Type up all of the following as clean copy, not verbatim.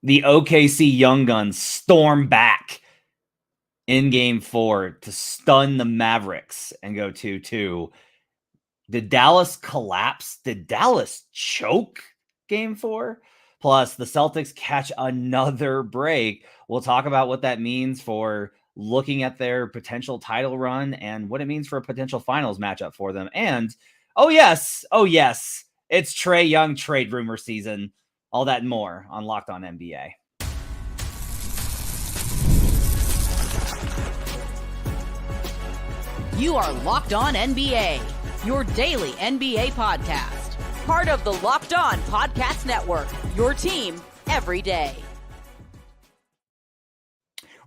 The OKC Young Guns storm back in game 4 to stun the Mavericks and go 2-2. Did Dallas collapse? Did Dallas choke game 4? Plus, the Celtics catch another break. We'll talk about what that means for looking at their potential title run and what it means for a potential finals matchup for them. And, oh yes, it's Trey Young trade rumor season. All that and more on Locked On NBA. You are Locked On NBA, your daily NBA podcast. Part of the Locked On Podcast Network, your team every day.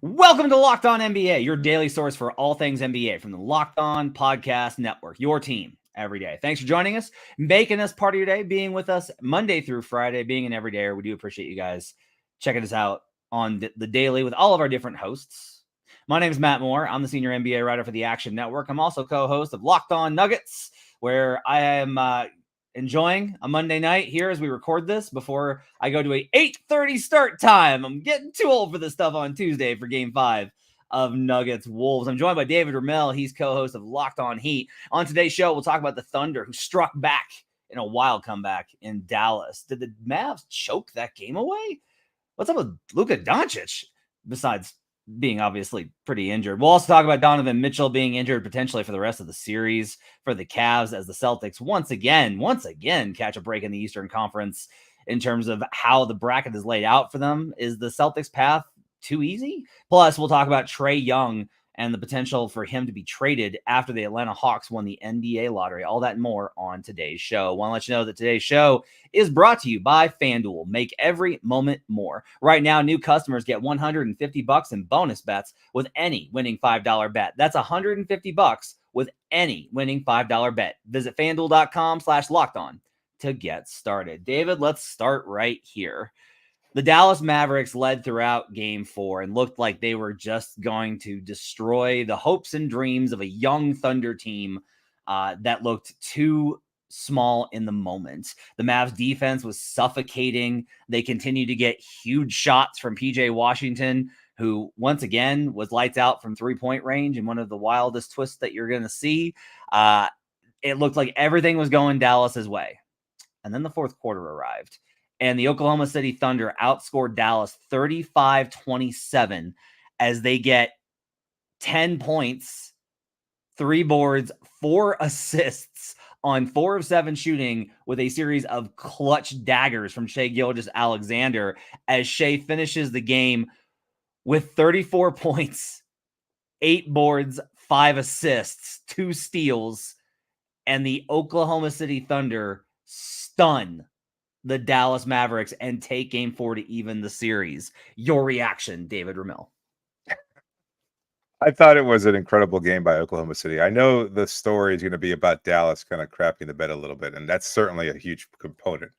Welcome to Locked On NBA, your daily source for all things NBA from the Locked On Podcast Network, your team every day. Thanks for joining us, making us part of your day, being with us Monday through Friday, being an everydayer. We do appreciate you guys checking us out on the daily with all of our different hosts. My name is Matt Moore. I'm the senior NBA writer for the Action Network. I'm also co-host of Locked On Nuggets, where I am enjoying a Monday night here as we record this before I go to a 8:30 start time. I'm getting too old for this stuff on Tuesday for Game 5 of Nuggets Wolves. I'm joined by David Ramil. He's co-host of Locked On Heat. On today's show, we'll talk about the Thunder, who struck back in a wild comeback in Dallas. Did the Mavs choke that game away? What's up with Luka Doncic, besides being obviously pretty injured? We'll also talk about Donovan Mitchell being injured potentially for the rest of the series for the Cavs as the Celtics once again catch a break in the Eastern Conference in terms of how the bracket is laid out for them. Is the Celtics path too easy? Plus, we'll talk about Trey Young and the potential for him to be traded after the Atlanta Hawks won the NBA lottery. All that and more on today's show. Want to let you know that today's show is brought to you by FanDuel. Make every moment more. Right now, new customers get $150 in bonus bets with any winning $5 bet. That's $150 with any winning $5 bet. Visit FanDuel.com/lockedon to get started. David, let's start right here. The Dallas Mavericks led throughout Game 4 and looked like they were just going to destroy the hopes and dreams of a young Thunder team that looked too small in the moment. The Mavs defense was suffocating. They continued to get huge shots from PJ Washington, who once again was lights out from three-point range in one of the wildest twists that you're going to see. It looked like everything was going Dallas's way. And then the fourth quarter arrived, and the Oklahoma City Thunder outscored Dallas 35-27 as they get 10 points, 3 boards, 4 assists on 4 of 7 shooting with a series of clutch daggers from Shai Gilgeous-Alexander as Shai finishes the game with 34 points, 8 boards, 5 assists, 2 steals, and the Oklahoma City Thunder stun the Dallas Mavericks and take Game 4 to even the series. Your reaction, David Ramil? I thought it was an incredible game by Oklahoma City. I know the story is going to be about Dallas kind of crapping the bed a little bit, and that's certainly a huge component.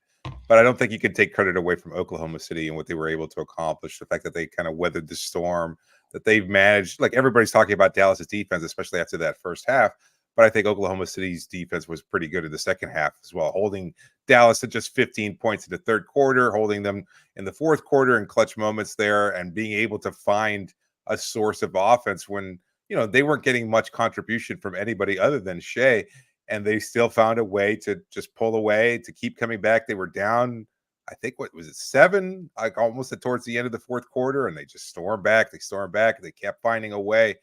But I don't think you can take credit away from Oklahoma City and what they were able to accomplish. The fact that they kind of weathered the storm, that they've managed. Like, everybody's talking about Dallas's defense, especially after that first half. But I think Oklahoma City's defense was pretty good in the second half as well, holding Dallas to just 15 points in the third quarter, holding them in the fourth quarter in clutch moments there, and being able to find a source of offense when, they weren't getting much contribution from anybody other than Shai, and they still found a way to just pull away, to keep coming back. They were down, I think, what was it, 7, like almost towards the end of the fourth quarter, and they just stormed back. They kept finding a way.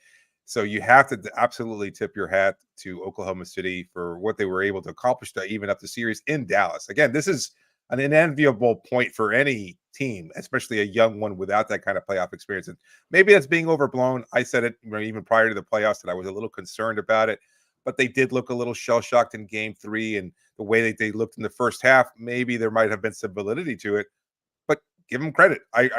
So you have to absolutely tip your hat to Oklahoma City for what they were able to accomplish to even up the series in Dallas. Again, this is an unenviable point for any team, especially a young one without that kind of playoff experience. And maybe that's being overblown. I said it even prior to the playoffs that I was a little concerned about it, but they did look a little shell-shocked in Game 3, and the way that they looked in the first half, maybe there might have been some validity to it, but give them credit. I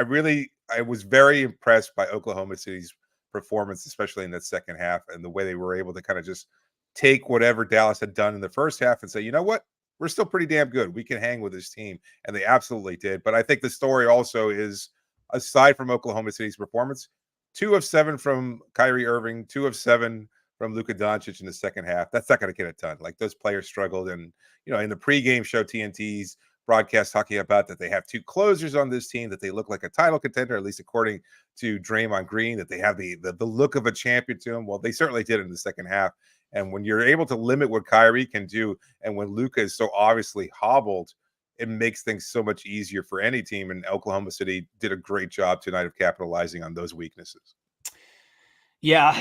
was very impressed by Oklahoma City's performance, especially in that second half, and the way they were able to kind of just take whatever Dallas had done in the first half and say, you know what, we're still pretty damn good. We can hang with this team. And they absolutely did. But I think the story also is, aside from Oklahoma City's performance, 2 of 7 from Kyrie Irving, 2 of 7 from Luka Doncic in the second half. That's not going to get it done. Like, those players struggled. And, in the pregame show, TNT's broadcasts talking about that they have 2 closers on this team, that they look like a title contender, at least according to Draymond Green, that they have the look of a champion to them. Well, they certainly did in the second half. And when you're able to limit what Kyrie can do, and when Luka is so obviously hobbled, it makes things so much easier for any team. And Oklahoma City did a great job tonight of capitalizing on those weaknesses. Yeah,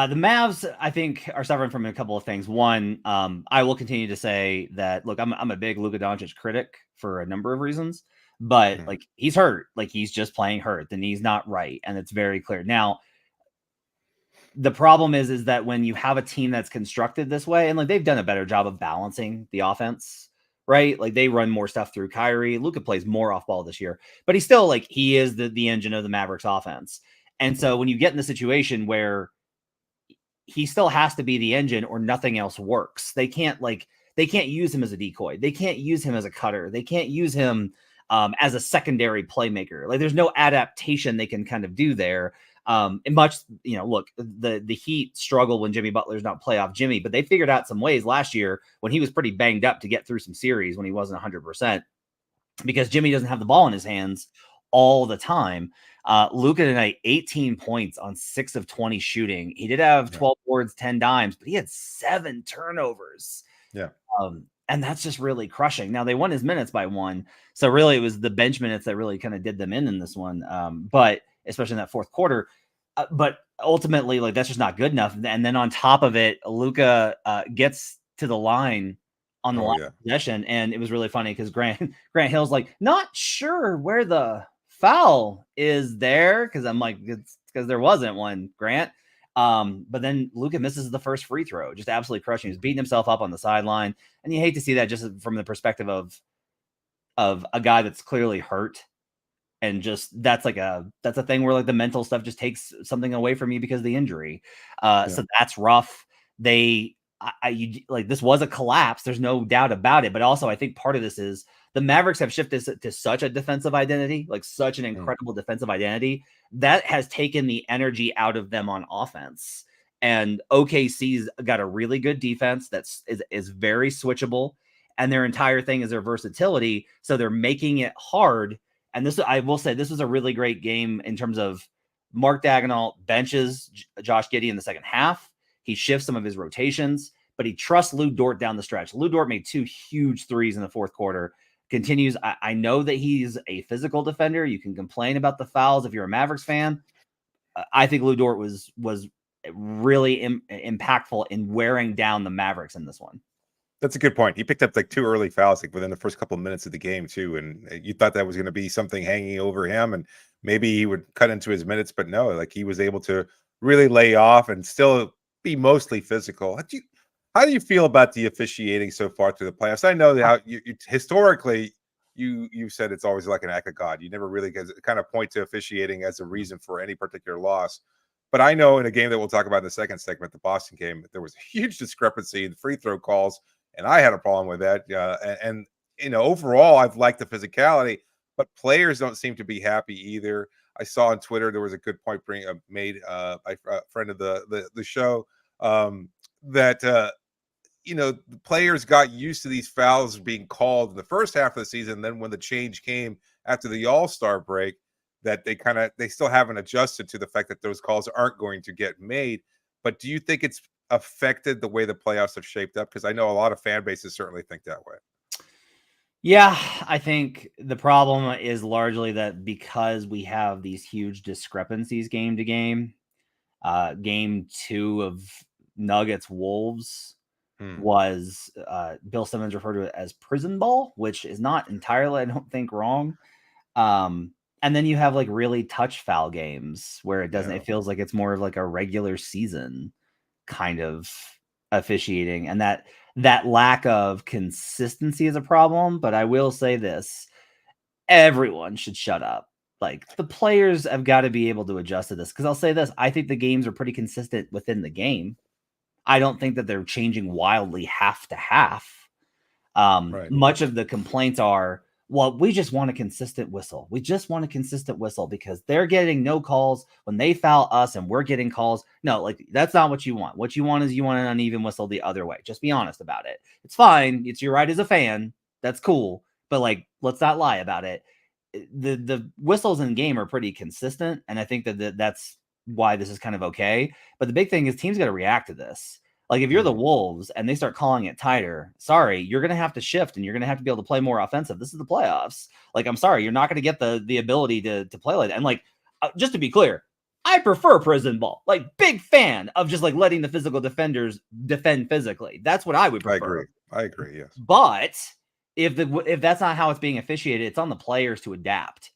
the Mavs, I think, are suffering from a couple of things. One, I will continue to say that, look, I'm a big Luka Doncic critic for a number of reasons, but like he's hurt, like he's just playing hurt. The knee's not right, and it's very clear. Now, the problem is that when you have a team that's constructed this way, and like they've done a better job of balancing the offense, right? Like they run more stuff through Kyrie. Luka plays more off ball this year, but he's still like he is the engine of the Mavericks offense. And so when you get in the situation where he still has to be the engine or nothing else works, they can't use him as a decoy. They can't use him as a cutter. They can't use him as a secondary playmaker. Like there's no adaptation they can kind of do there. And much, look, the Heat struggle when Jimmy Butler's not playoff Jimmy, but they figured out some ways last year when he was pretty banged up to get through some series when he wasn't 100%, because Jimmy doesn't have the ball in his hands all the time. Luka tonight, 18 points on 6 of 20 shooting. He did have 12 boards, 10 dimes, but he had 7 turnovers. Yeah. And that's just really crushing. Now they won his minutes by 1. So really it was the bench minutes that really kind of did them in this one. But especially in that fourth quarter, but ultimately like that's just not good enough. And then on top of it, Luka gets to the line on the last possession. And it was really funny because Grant Hill's like, not sure where the foul is there, because I'm like, it's because there wasn't one, Grant. But then Luka misses the first free throw, just absolutely crushing. He's beating himself up on the sideline, and you hate to see that just from the perspective of a guy that's clearly hurt, and just that's a thing where like the mental stuff just takes something away from you because of the injury. So that's rough. This was a collapse. There's no doubt about it. But also, I think part of this is the Mavericks have shifted to such a defensive identity, like such an incredible defensive identity that has taken the energy out of them on offense. And OKC's got a really good defense is very switchable, and their entire thing is their versatility. So they're making it hard. And this, I will say, this was a really great game in terms of Mark Daigneault benches Josh Giddey in the second half. He shifts some of his rotations, but he trusts Lou Dort down the stretch. Lou Dort made 2 huge threes in the fourth quarter. Continues. I know that he's a physical defender. You can complain about the fouls if you're a Mavericks fan. I think Lou Dort was really impactful in wearing down the Mavericks in this one. That's a good point. He picked up like 2 early fouls like within the first couple of minutes of the game too, and you thought that was going to be something hanging over him, and maybe he would cut into his minutes, but no, like he was able to really lay off and still be mostly physical. How do you feel about the officiating so far through the playoffs? I know that you historically you said it's always like an act of God. You never really kind of point to officiating as a reason for any particular loss. But I know in a game that we'll talk about in the second segment, the Boston game, there was a huge discrepancy in free throw calls, and I had a problem with that. And overall, I've liked the physicality, but players don't seem to be happy either. I saw on Twitter there was a good point made by a friend of the show that the players got used to these fouls being called in the first half of the season. Then when the change came after the All-Star break, that they still haven't adjusted to the fact that those calls aren't going to get made. But do you think it's affected the way the playoffs have shaped up? Because I know a lot of fan bases certainly think that way. Yeah, I think the problem is largely that because we have these huge discrepancies game to game, game 2 of Nuggets Wolves was Bill Simmons referred to it as prison ball, which is not entirely, I don't think, wrong. And then you have like really touch foul games where it feels like it's more of like a regular season kind of officiating, and that lack of consistency is a problem. But I will say this, everyone should shut up. Like the players have got to be able to adjust to this, because I'll say this, I think the games are pretty consistent within the game. I don't think that they're changing wildly half to half. Much of the complaints are, well, we just want a consistent whistle. We just want a consistent whistle because they're getting no calls when they foul us and we're getting calls. No, like that's not what you want. What you want is you want an uneven whistle the other way. Just be honest about it. It's fine. It's your right as a fan. That's cool. but like, let's not lie about it. The whistles in game are pretty consistent, and I think that's why this is kind of okay. But the big thing is teams got to react to this. Like if you're the Wolves and they start calling it tighter, sorry, you're going to have to shift and you're going to have to be able to play more offensive. This is the playoffs. Like, I'm sorry, you're not going to get the ability to play like that. And like, just to be clear, I prefer prison ball. Like, big fan of just like letting the physical defenders defend physically. That's what I would prefer. I agree. Yes. But if that's not how it's being officiated, it's on the players to adapt.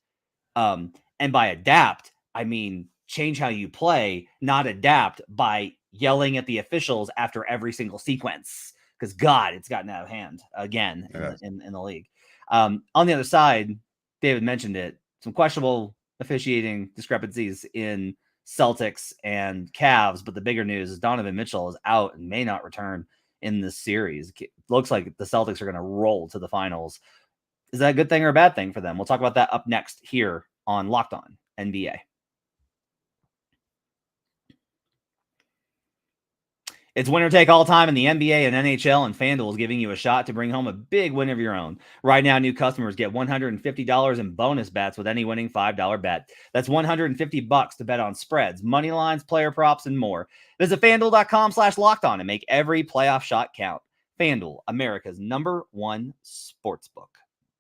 And by adapt, I mean change how you play, not adapt by yelling at the officials after every single sequence. Because God, it's gotten out of hand again in the league. On the other side, David mentioned it. Some questionable officiating discrepancies in Celtics and Cavs, but the bigger news is Donovan Mitchell is out and may not return in this series. It looks like the Celtics are going to roll to the finals. Is that a good thing or a bad thing for them? We'll talk about that up next here on Locked On NBA. It's winner take all time in the NBA and NHL, and FanDuel is giving you a shot to bring home a big win of your own. Right now, new customers get $150 in bonus bets with any winning $5 bet. That's $150 to bet on spreads, money lines, player props, and more. Visit FanDuel.com/lockedon and make every playoff shot count. FanDuel, America's #1 sportsbook.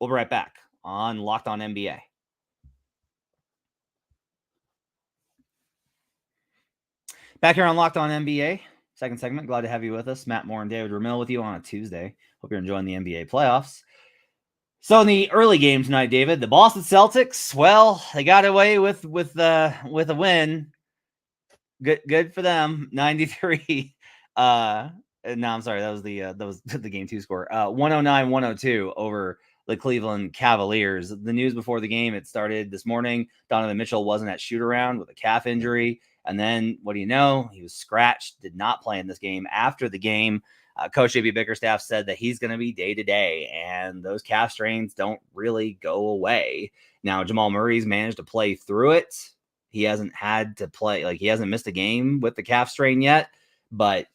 We'll be right back on Locked On NBA. Back here on Locked On NBA. Second segment. Glad to have you with us. Matt Moore and David Ramil with you on a Tuesday. Hope you're enjoying the NBA playoffs. So in the early game tonight, David, the Boston Celtics, well, they got away with a win. Good for them. 93. No, I'm sorry. That was the game 2 score. 109-102 over the Cleveland Cavaliers. The news before the game, it started this morning. Donovan Mitchell wasn't at shoot around with a calf injury. And then, what do you know? He was scratched, did not play in this game. After the game, Coach J.B. Bickerstaff said that he's going to be day-to-day, and those calf strains don't really go away. Now, Jamal Murray's managed to play through it. He hasn't had to play, like he hasn't missed a game with the calf strain yet, but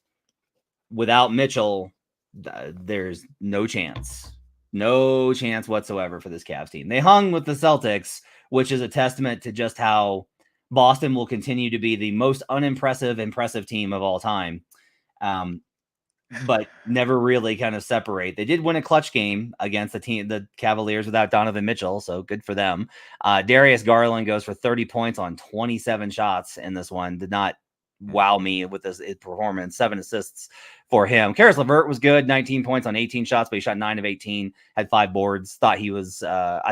without Mitchell, there's no chance whatsoever for this Cavs team. They hung with the Celtics, which is a testament to just how Boston will continue to be the most impressive team of all time, but never really kind of separate. They did win a clutch game against the Cavaliers without Donovan Mitchell, so good for them. Darius Garland goes for 30 points on 27 shots in this one. Did not wow me with his performance. 7 assists for him. Karis LeVert was good, 19 points on 18 shots, but he shot 9 of 18, had 5 boards. I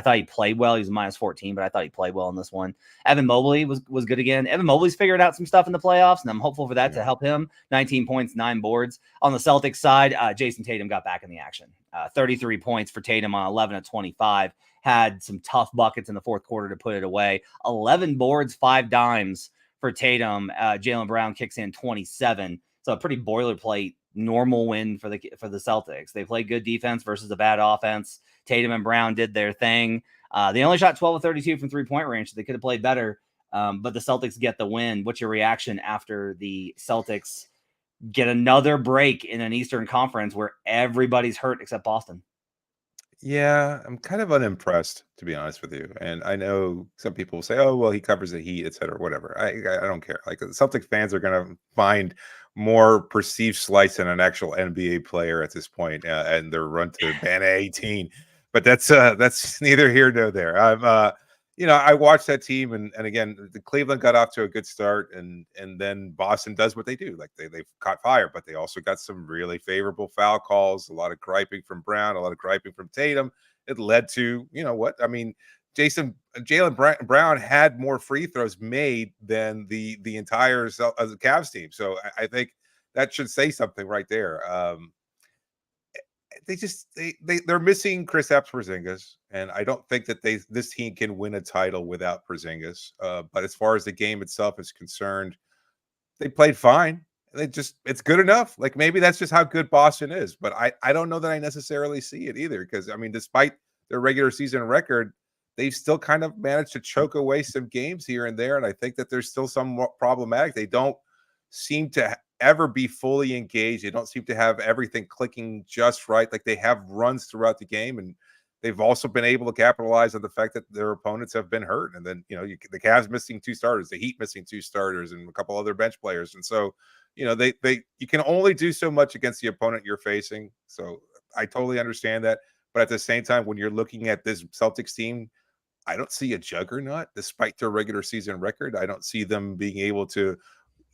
thought he played well. He was -14, but I thought he played well in this one. Evan Mobley was good again. Evan Mobley's figured out some stuff in the playoffs, and I'm hopeful for that to help him. 19 points, 9 boards. On the Celtics side, Jason Tatum got back in the action. 33 points for Tatum on 11 of 25. Had some tough buckets in the fourth quarter to put it away. 11 boards, 5 dimes for Tatum. Jaylen Brown kicks in 27. So a pretty boilerplate normal win for the Celtics. They played good defense versus a bad offense. Tatum and Brown did their thing. They only shot 12 of 32 from 3-point range, so they could have played better. But the Celtics get the win. What's your reaction after the Celtics get another break in an Eastern Conference where everybody's hurt except Boston? Yeah, I'm kind of unimpressed, to be honest with you. And I know some people will say, "Oh, well, he covers the Heat, et cetera, whatever." I don't care. Like, the Celtic fans are going to find more perceived slights than an actual NBA player at this point, and their run to ban 18. But that's neither here nor there. I watched that team, and again, the Cleveland got off to a good start, and then Boston does what they do. Like, they've caught fire, but they also got some really favorable foul calls, a lot of griping from Brown, a lot of griping from Tatum. It led to, Jaylen Brown had more free throws made than the entire Cavs team. So I think that should say something right there. They're missing Kristaps Porzingis, and I don't think that this team can win a title without Porzingis. But as far as the game itself is concerned, they played fine. It's good enough. Like, maybe that's just how good Boston is, but I don't know that I necessarily see it either. Because I mean, despite their regular season record, they've still kind of managed to choke away some games here and there, and I think that there's still some problematic. They don't seem to ever be fully engaged. They don't seem to have everything clicking just right. Like, they have runs throughout the game, and they've also been able to capitalize on the fact that their opponents have been hurt. And then, the Cavs missing 2 starters, the Heat missing 2 starters, and a couple other bench players. And so, you can only do so much against the opponent you're facing. So I totally understand that. But at the same time, when you're looking at this Celtics team, I don't see a juggernaut despite their regular season record. I don't see them being able to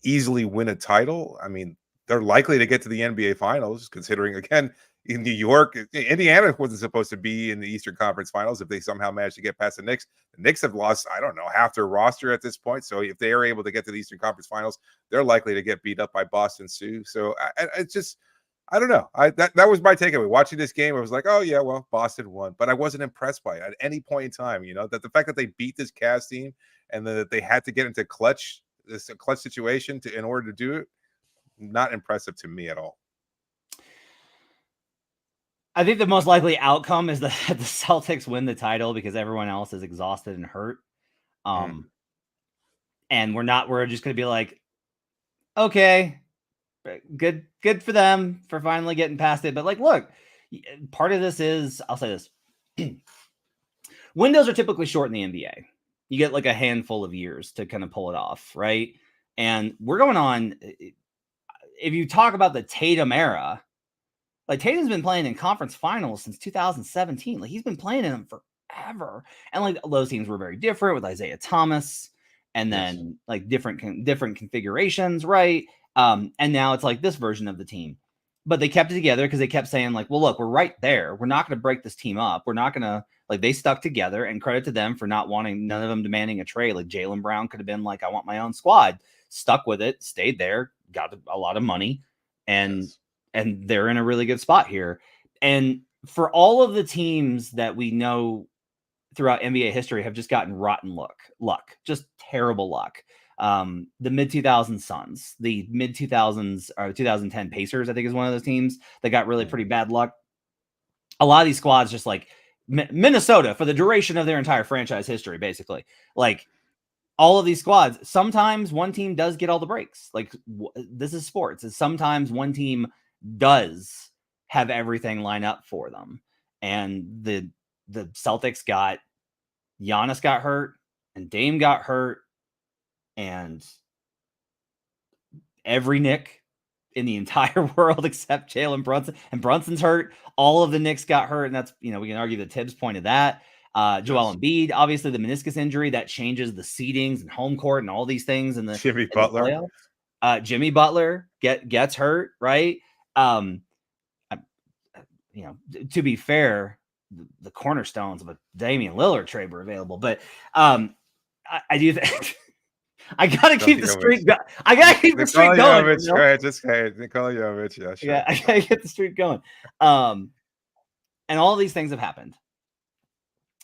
easily win a title. I mean, they're likely to get to the NBA Finals, considering, again, in New York, Indiana wasn't supposed to be in the Eastern Conference Finals if they somehow managed to get past the Knicks. The Knicks have lost, I don't know, half their roster at this point. So if they are able to get to the Eastern Conference Finals, they're likely to get beat up by Boston Sioux. So it's just, I don't know. That was my takeaway. Watching this game, I was like, oh, yeah, well, Boston won. But I wasn't impressed by it at any point in time, that the fact that they beat this Cavs team and that they had to get into clutch situation in order to do it, not impressive to me at all. I think the most likely outcome is that the Celtics win the title because everyone else is exhausted and hurt. And we're just going to be like, okay, good for them for finally getting past it. But like, look, part of this is, I'll say this. Windows are typically short in the NBA. You get like a handful of years to kind of pull it off, right? And we're going on, if you talk about the Tatum era, like Tatum's been playing in conference finals since 2017. Like he's been playing in them forever. And like those teams were very different with Isaiah Thomas and then like different configurations, right? And now it's like this version of the team. But they kept it together because they kept saying like, well, look, we're right there. We're not going to break this team up. We're not going to, like, they stuck together, and credit to them for not wanting, none of them demanding a trade. Like Jaylen Brown could have been like, I want my own squad, stuck with it, stayed there, got a lot of money, and they're in a really good spot here. And for all of the teams that we know throughout NBA history have just gotten rotten luck, just terrible luck. The mid-2000s Suns, the mid-2000s or 2010 Pacers, I think is one of those teams that got really pretty bad luck. A lot of these squads, just like Minnesota, for the duration of their entire franchise history, basically, like all of these squads, sometimes one team does get all the breaks. Like this is sports. Is sometimes one team does have everything line up for them. And the Celtics Giannis got hurt, and Dame got hurt, and every Knick in the entire world except Jalen Brunson, and Brunson's hurt. All of the Knicks got hurt, and that's, we can argue that Tibbs pointed that. Joel Embiid, obviously the meniscus injury that changes the seedings and home court and all these things. And Jimmy Butler, Jimmy Butler gets hurt, right? To be fair, the cornerstones of a Damian Lillard trade were available, but I do think I gotta keep the streak going. I gotta keep the streak going. Nikola Jovic, yeah, sure. Yeah, I gotta get the streak going. And all these things have happened,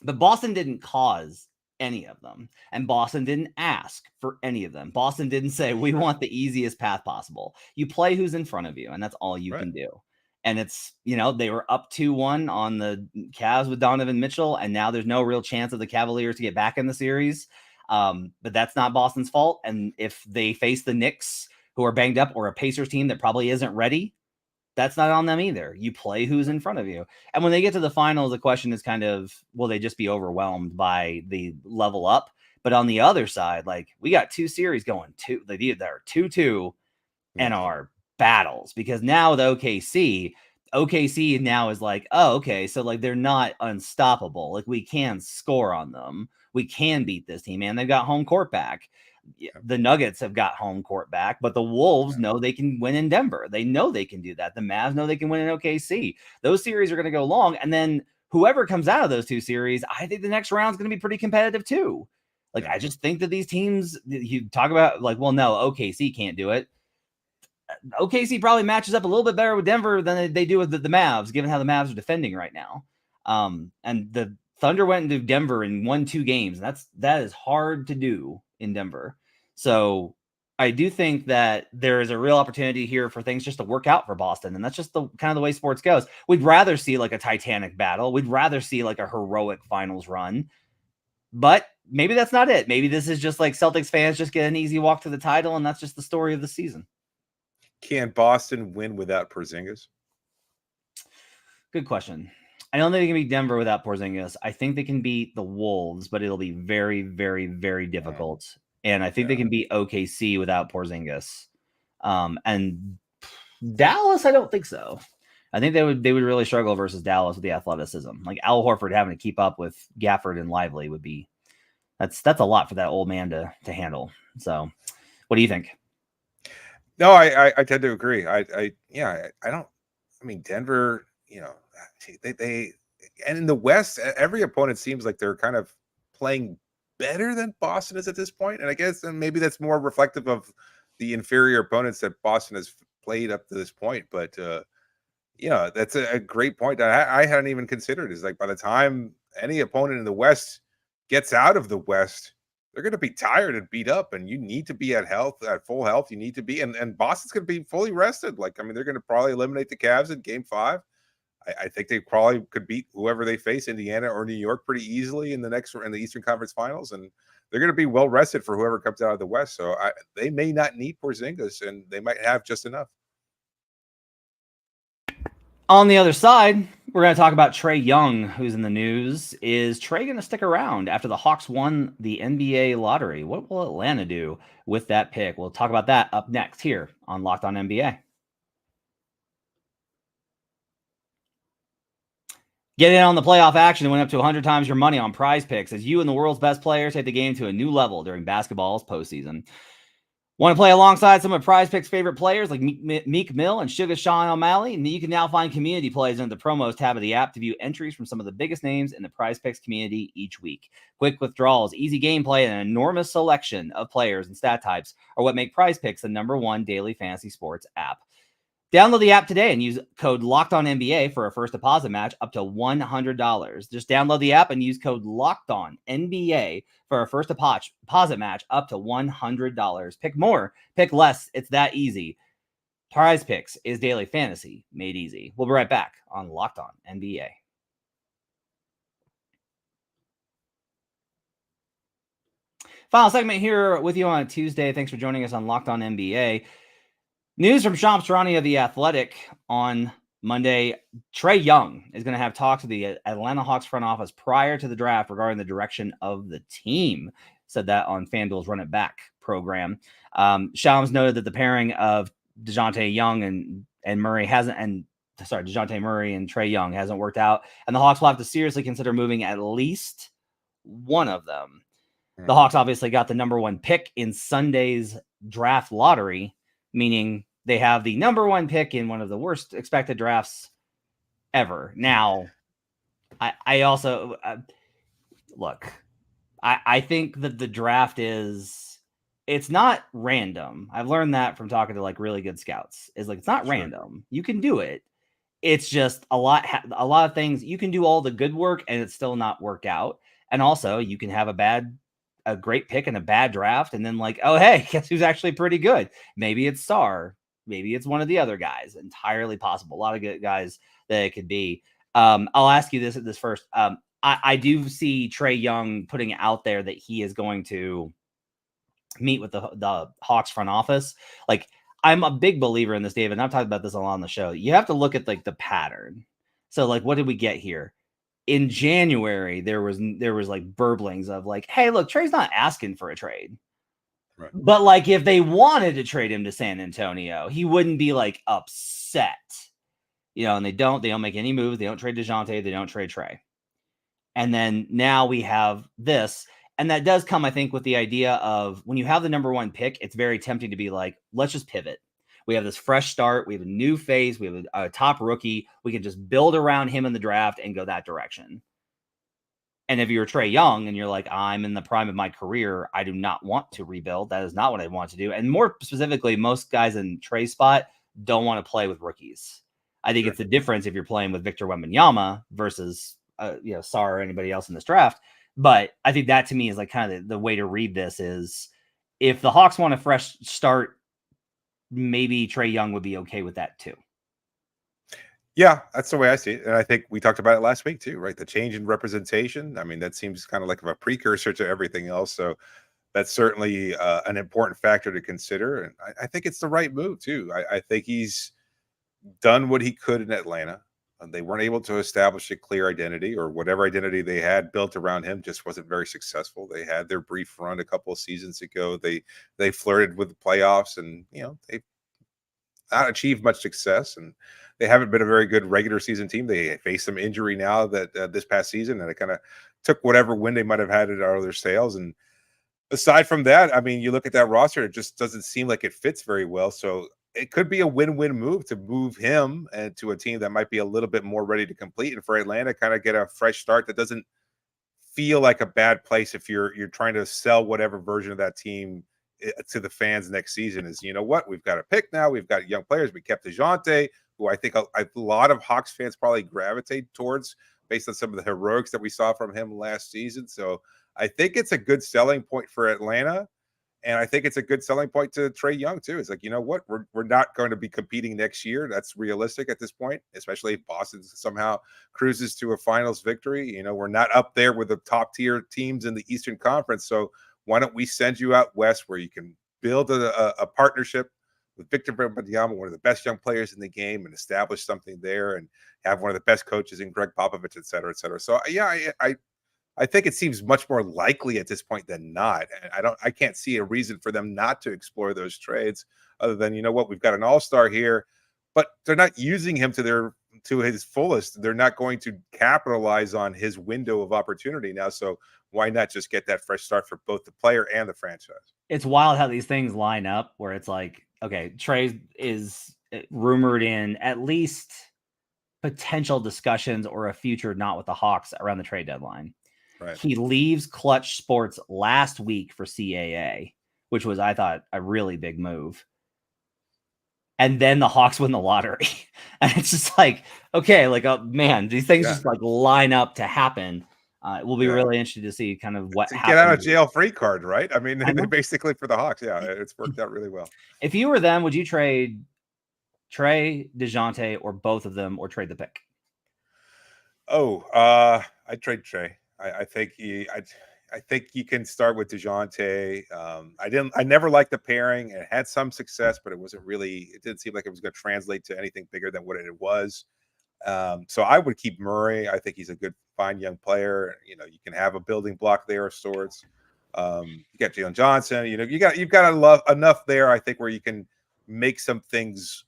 but Boston didn't cause any of them, and Boston didn't ask for any of them. Boston didn't say, we want the easiest path possible. You play who's in front of you, and that's all you can do. And it's, they were up 2-1 on the Cavs with Donovan Mitchell, and now there's no real chance of the Cavaliers to get back in the series. But that's not Boston's fault. And if they face the Knicks, who are banged up, or a Pacers team that probably isn't ready, that's not on them either. You play who's in front of you. And when they get to the finals, the question is kind of, will they just be overwhelmed by the level up? But on the other side, like, we got 2 series going, that are 2-2 and are battles, because now with OKC now is like, oh, okay, so like they're not unstoppable. Like we can score on them. We can beat this team, and they've got home court back. The Nuggets have got home court back, but the Wolves know they can win in Denver. They know they can do that. The Mavs know they can win in OKC. Those series are going to go long, and then whoever comes out of those 2 series, I think the next round is going to be pretty competitive too. Like, I just think that these teams, you talk about like, well, no, OKC can't do it. OKC probably matches up a little bit better with Denver than they do with the Mavs, given how the Mavs are defending right now. And the Thunder went into Denver and won 2 games. That is hard to do in Denver. So I do think that there is a real opportunity here for things just to work out for Boston. And that's just the kind of the way sports goes. We'd rather see like a Titanic battle. We'd rather see like a heroic finals run, but maybe that's not it. Maybe this is just like Celtics fans just get an easy walk to the title, and that's just the story of the season. Can Boston win without Porzingis? Good question. I don't think they can beat Denver without Porzingis. I think they can beat the Wolves, but it'll be very, very, very difficult. And I think they can beat OKC without Porzingis. And Dallas, I don't think so. I think they would really struggle versus Dallas with the athleticism. Like Al Horford having to keep up with Gafford and Lively would be that's a lot for that old man to handle. So, what do you think? No, I tend to agree. I don't. I mean, Denver. They and in the West, every opponent seems like they're kind of playing better than Boston is at this point. And I guess maybe that's more reflective of the inferior opponents that Boston has played up to this point. But that's a great point that I hadn't even considered. Is like by the time any opponent in the West gets out of the West, they're going to be tired and beat up, and you need to be at full health. You need to be, and Boston's going to be fully rested. Like, I mean, they're going to probably eliminate the Cavs in Game 5. I think they probably could beat whoever they face, Indiana or New York, pretty easily in the Eastern Conference Finals, and they're going to be well rested for whoever comes out of the West. So they may not need Porzingis, and they might have just enough. On the other side, we're going to talk about Trey Young, who's in the news. Is Trey going to stick around after the Hawks won the NBA lottery? What will Atlanta do with that pick? We'll talk about that up next here on Locked On NBA. Get in on the playoff action and win up to 100 times your money on Prize Picks as you and the world's best players take the game to a new level during basketball's postseason. Want to play alongside some of Prize Picks' favorite players like Meek Mill and Sugar Sean O'Malley? And you can now find community plays under the promos tab of the app to view entries from some of the biggest names in the Prize Picks community each week. Quick withdrawals, easy gameplay, and an enormous selection of players and stat types are what make Prize Picks the #1 daily fantasy sports app. Download the app today and use code LOCKEDONNBA for a first deposit match up to $100. Just download the app and use code LOCKEDONNBA for a first deposit match up to $100. Pick more, pick less. It's that easy. Prize Picks is daily fantasy made easy. We'll be right back on Locked On NBA. Final segment here with you on a Tuesday. Thanks for joining us on Locked On NBA. News from Shams Charania of The Athletic on Monday. Trey Young is going to have talks with the Atlanta Hawks front office prior to the draft regarding the direction of the team. Said that on FanDuel's Run It Back program. Shams noted that the pairing of DeJounte Murray and Trey Young hasn't worked out, and the Hawks will have to seriously consider moving at least one of them. The Hawks obviously got the #1 pick in Sunday's draft lottery, meaning they have the #1 pick in one of the worst expected drafts ever. Now, I also look, I think that the draft it's not random. I've learned that from talking to like really good scouts. Is like, it's not random. You can do it. It's just a lot of things. You can do all the good work and it still not work out. And also you can have a great pick and a bad draft, and then like, oh, hey, guess who's actually pretty good? Maybe it's Star. Maybe it's one of the other guys. Entirely possible. A lot of good guys that it could be. I'll ask you this first. I do see Trey Young putting out there that he is going to meet with the Hawks front office. Like, I'm a big believer in this, David, and I've talked about this a lot on the show. You have to look at like the pattern. So like, what did we get here? In January, there was like burblings of like, hey, look, Trey's not asking for a trade. Right. But like, if they wanted to trade him to San Antonio, he wouldn't be like upset, and they don't make any moves. They don't trade DeJounte. They don't trade Trey. And then now we have this, and that does come, I think, with the idea of when you have the #1 pick, it's very tempting to be like, let's just pivot. We have this fresh start. We have a new phase. We have a top rookie. We can just build around him in the draft and go that direction. And if you're Trey Young and you're like, I'm in the prime of my career, I do not want to rebuild. That is not what I want to do. And more specifically, most guys in Trey's spot don't want to play with rookies. I think it's the difference if you're playing with Victor Wembanyama versus, Sar or anybody else in this draft. But I think that to me is like kind of the way to read this is if the Hawks want a fresh start, maybe Trey Young would be okay with that too. Yeah, that's the way I see it. And I think we talked about it last week too, right? The change in representation. I mean, that seems kind of like a precursor to everything else. So that's certainly an important factor to consider. And I think it's the right move too. I think he's done what he could in Atlanta. They weren't able to establish a clear identity, or whatever identity they had built around him just wasn't very successful. They had their brief run a couple of seasons ago. They flirted with the playoffs, and they not achieved much success, and they haven't been a very good regular season team. They face some injury now that this past season, and it kind of took whatever win they might have had out of their sails. And aside from that, I mean, you look at that roster, it just doesn't seem like it fits very well. So it could be a win-win move to move him and to a team that might be a little bit more ready to complete, and for Atlanta kind of get a fresh start that doesn't feel like a bad place if you're trying to sell whatever version of that team to the fans next season. Is, what, we've got a pick now, we've got young players, we kept DeJounte, who I think a lot of Hawks fans probably gravitate towards based on some of the heroics that we saw from him last season. So I think it's a good selling point for Atlanta. And I think it's a good selling point to Trey Young too. It's like, you know what, we're not going to be competing next year. That's realistic at this point, especially if Boston somehow cruises to a finals victory. We're not up there with the top tier teams in the Eastern Conference. So why don't we send you out west where you can build a partnership with Victor Wembanyama, one of the best young players in the game, and establish something there, and have one of the best coaches in Greg Popovich, et cetera, et cetera. So yeah, I think it seems much more likely at this point than not. I can't see a reason for them not to explore those trades, other than, we've got an all-star here, but they're not using him to his fullest. They're not going to capitalize on his window of opportunity now. So why not just get that fresh start for both the player and the franchise? It's wild how these things line up where it's like, okay, Trey is rumored in at least potential discussions or a future not with the Hawks around the trade deadline. Right. He leaves Clutch Sports last week for CAA, which was, I thought, a really big move. And then the Hawks win the lottery. And it's just like, okay, like, oh, man, these things just like line up to happen. It will be really interesting to see kind of what happens. Get out of jail free card, right? I mean, they basically for the Hawks. Yeah, it's worked out really well. If you were them, would you trade Trey, DeJounte, or both of them, or trade the pick? I'd trade Trey. I think you can start with DeJounte. I never liked the pairing. It had some success, but it didn't seem like it was going to translate to anything bigger than what it was. So I would keep Murray. I think he's a good, fine young player. You can have a building block there of sorts. You got Jalen Johnson. You've got enough there, I think, where you can make some things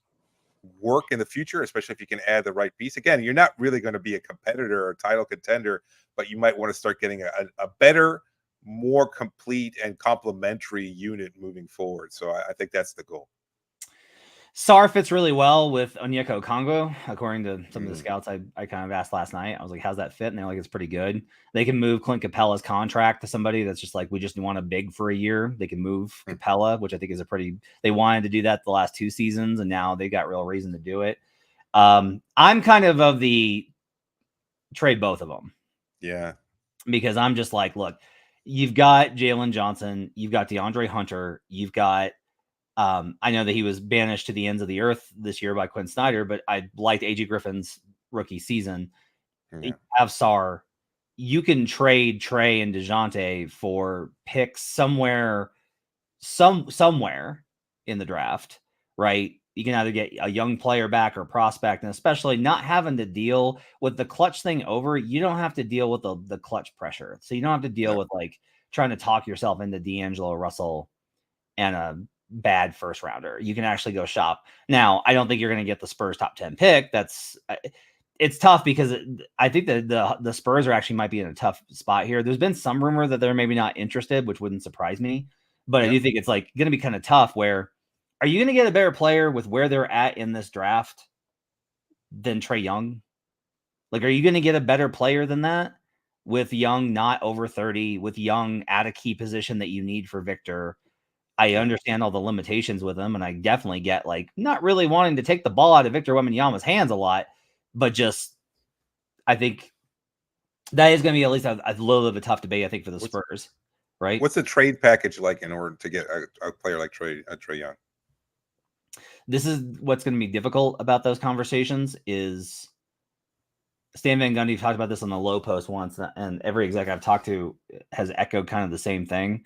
work in the future, especially if you can add the right piece. Again, you're not really going to be a competitor or a title contender, but you might want to start getting a better, more complete and complementary unit moving forward. So I think that's the goal. Sarr fits really well with Onyeka Okongwu, according to some of the scouts I kind of asked last night. I was like, how's that fit? And they're like, it's pretty good. They can move Clint Capella's contract to somebody that's just like, we just want a big for a year. They can move Capella, which I think is they wanted to do that the last 2 seasons, and now they got real reason to do it. I'm kind of the trade both of them. Yeah. Because I'm just like, look, you've got Jalen Johnson, you've got DeAndre Hunter, you've got I know that he was banished to the ends of the earth this year by Quinn Snyder, but I liked AJ Griffin's rookie season. Yeah. You have Sarr. You can trade Trey and DeJounte for picks somewhere in the draft, right? You can either get a young player back or prospect, and especially not having to deal with the clutch thing over. You don't have to deal with the clutch pressure. So you don't have to deal with like trying to talk yourself into D'Angelo Russell and a bad first rounder. You can actually go shop. Now, I don't think you're going to get the Spurs top 10 pick. It's tough because I think that the Spurs might be in a tough spot here. There's been some rumor that they're maybe not interested, which wouldn't surprise me, but I do think it's like going to be kind of tough. Where are you going to get a better player with where they're at in this draft than Trey Young? Like, are you going to get a better player than that with Young not over 30, with Young at a key position that you need for Victor? I understand all the limitations with him, and I definitely get like not really wanting to take the ball out of Victor Wembanyama's hands a lot, but just I think that is going to be at least a little bit of a tough debate, I think, for the Spurs, right? What's the trade package like in order to get a player like Trey Young? This is what's going to be difficult about those conversations is Stan Van Gundy talked about this on the Low Post once, and every exec I've talked to has echoed kind of the same thing.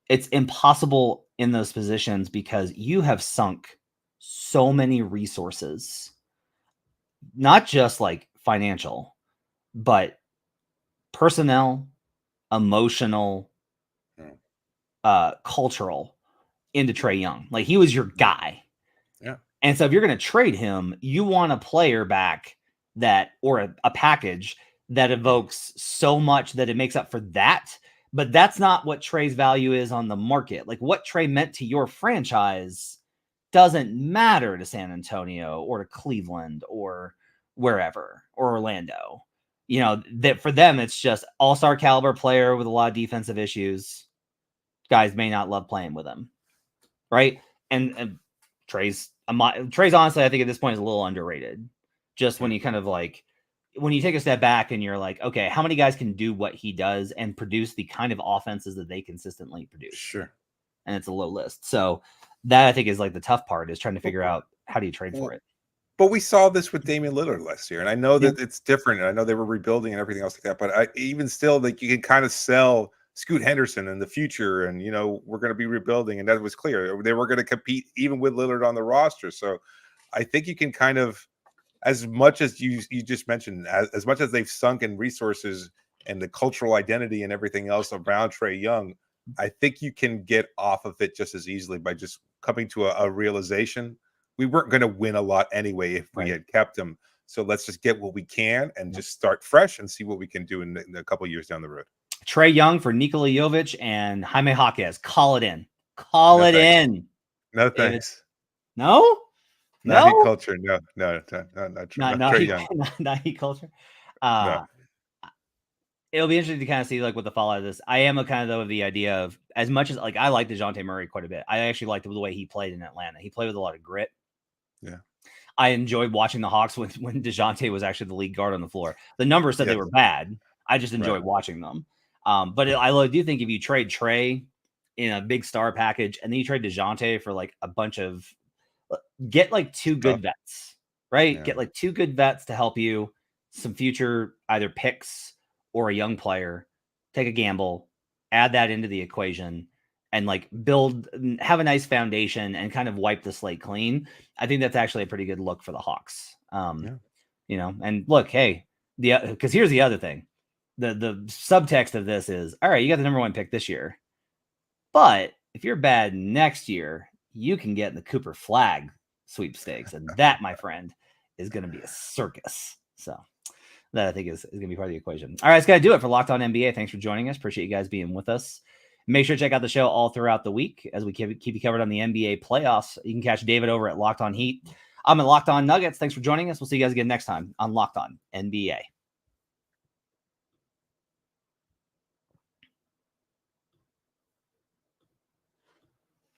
It's impossible in those positions because you have sunk so many resources not just like financial, but personnel, emotional, cultural into Trey Young. Like he was your guy. Yeah. And so if you're going to trade him, you want a player back that, or a package that evokes so much that it makes up for that. But that's not what Trey's value is on the market. Like what Trey meant to your franchise doesn't matter to San Antonio or to Cleveland or wherever, or Orlando. You know, that for them, it's just all-star caliber player with a lot of defensive issues. Guys may not love playing with him. Right. And Trey's honestly, I think at this point is a little underrated. Just when you kind of like, when you take a step back and you're like, okay, how many guys can do what he does and produce the kind of offenses that they consistently produce? Sure. And it's a low list. So that I think is like the tough part, is trying to figure out how do you trade for it. But we saw this with Damian Lillard last year. And I know that it's different. And I know they were rebuilding and everything else like that. But even still, like you can kind of sell Scoot Henderson in the future. And, you know, we're going to be rebuilding. And that was clear. They were going to compete even with Lillard on the roster. So I think you can kind of, as much as you just mentioned, as much as they've sunk in resources and the cultural identity and everything else around Trey Young, I think you can get off of it just as easily by just coming to a realization. We weren't going to win a lot anyway if we had kept him. So let's just get what we can and just start fresh and see what we can do in a couple of years down the road. Trey Young for Nikola Jovic and Jaime Jaquez. Call it in. Call it in. No thanks. No? Not heat culture. No, not Trey Young. Not heat culture. No. It'll be interesting to kind of see like what the fallout of this. I am a kind of though of the idea of, as much as like I like DeJounte Murray quite a bit. I actually liked the way he played in Atlanta. He played with a lot of grit. Yeah. I enjoyed watching the Hawks when DeJounte was actually the lead guard on the floor. The numbers said they were bad. I just enjoyed watching them. But I do think if you trade Trey in a big star package and then you trade DeJounte for like a bunch of, get like two good vets, right? Yeah. Get like two good vets to help you, some future either picks or a young player, take a gamble, add that into the equation, and like have a nice foundation and kind of wipe the slate clean. I think that's actually a pretty good look for the Hawks. You know, and look, hey, because here's the other thing. The subtext of this is, all right, you got the number 1 pick this year, but if you're bad next year, you can get in the Cooper Flag sweepstakes. And that, my friend, is going to be a circus. So that I think is going to be part of the equation. All right, it's got to do it for Locked On NBA. Thanks for joining us. Appreciate you guys being with us. Make sure to check out the show all throughout the week as we keep you covered on the NBA playoffs. You can catch David over at Locked On Heat. I'm at Locked On Nuggets. Thanks for joining us. We'll see you guys again next time on Locked On NBA.